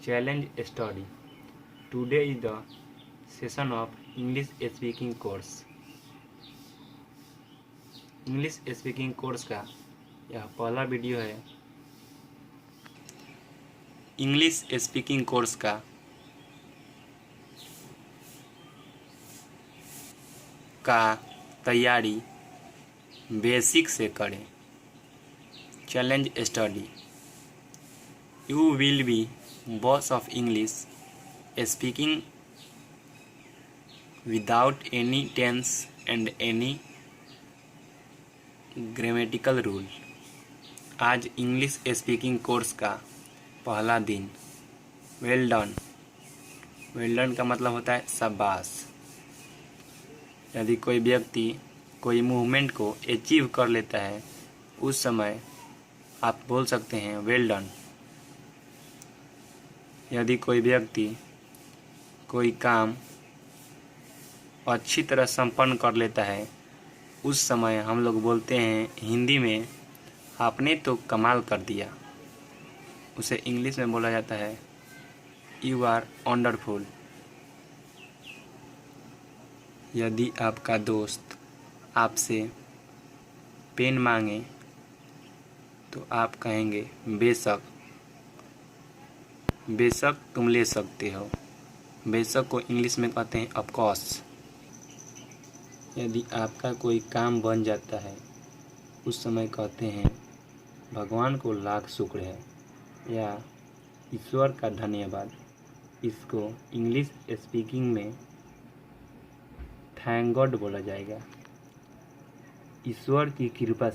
Challenge study. Today is the session of English speaking course. English speaking course का यह पहला video है। English speaking course का तैयारी बेसिक से करें। Challenge study. You will be boss of English speaking without any tense and any grammatical rule. आज English speaking course का पहला दिन। Well done. वेल डन का मतलब होता है शाबाश। यदि कोई व्यक्ति कोई मूवमेंट को अचीव कर लेता है उस समय आप बोल सकते हैं वेल डन। यदि कोई व्यक्ति कोई काम अच्छी तरह संपन्न कर लेता है उस समय हम लोग बोलते हैं हिंदी में आपने तो कमाल कर दिया। उसे इंग्लिश में बोला जाता है यू आर वंडरफुल। यदि आपका दोस्त आपसे पेन मांगे तो आप कहेंगे बेशक। बेशक तुम ले सकते हो। बेशक को इंग्लिश में कहते हैं ऑफ कोर्स। यदि आपका कोई काम बन जाता है उस समय कहते हैं भगवान को लाख शुक्र है या ईश्वर का धन्यवाद। इसको इंग्लिश स्पीकिंग में थैंक गॉड बोला जाएगा। ईश्वर की कृपा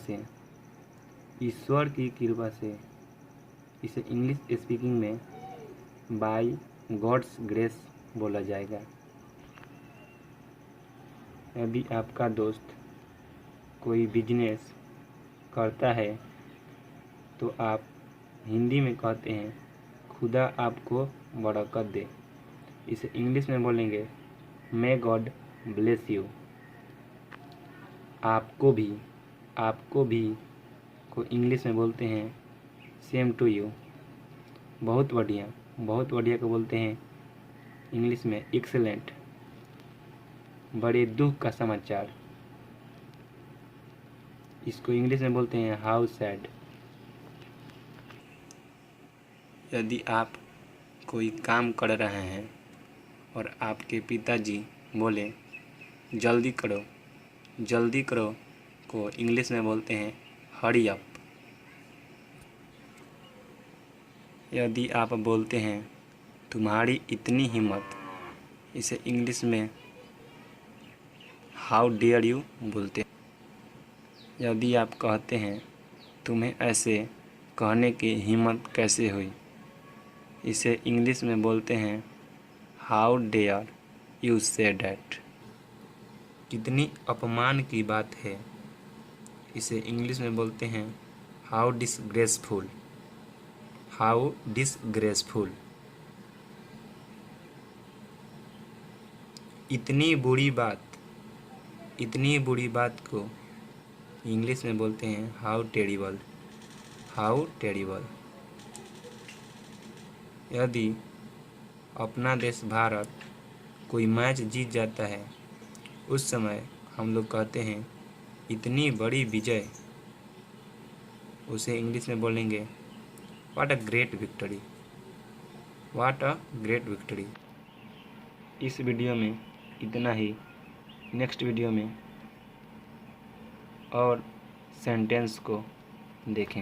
से इसे इंग्लिश स्पीकिंग में बाय गॉड्स ग्रेस बोला जाएगा। यदि आपका दोस्त कोई बिजनेस करता है तो आप हिंदी में कहते हैं खुदा आपको बरकत दे। इसे इंग्लिश में बोलेंगे मे गॉड ब्लेस यू। आपको भी को इंग्लिश में बोलते हैं सेम टू यू। बहुत बढ़िया को बोलते हैं इंग्लिश में एक्सेलेंट। बड़े दुख का समाचार इसको इंग्लिश में बोलते हैं हाउ सैड। यदि आप कोई काम कर रहे हैं और आपके पिताजी बोले जल्दी करो को इंग्लिश में बोलते हैं हरी अप। यदि आप बोलते हैं तुम्हारी इतनी हिम्मत, इसे इंग्लिश में हाउ डेयर यू बोलते हैं। यदि आप कहते हैं तुम्हें ऐसे कहने की हिम्मत कैसे हुई, इसे इंग्लिश में बोलते हैं how dare you say that. कितनी अपमान की बात है, इसे इंग्लिश में बोलते हैं हाउ डिसग्रेसफुल। इतनी बुरी बात को इंग्लिश में बोलते हैं हाउ टेरिबल। यदि अपना देश भारत कोई मैच जीत जाता है उस समय हम लोग कहते हैं इतनी बड़ी विजय। उसे इंग्लिश में बोलेंगे व्हाट अ ग्रेट विक्ट्री। इस वीडियो में इतना ही। नेक्स्ट वीडियो में और सेंटेंस को देखेंगे।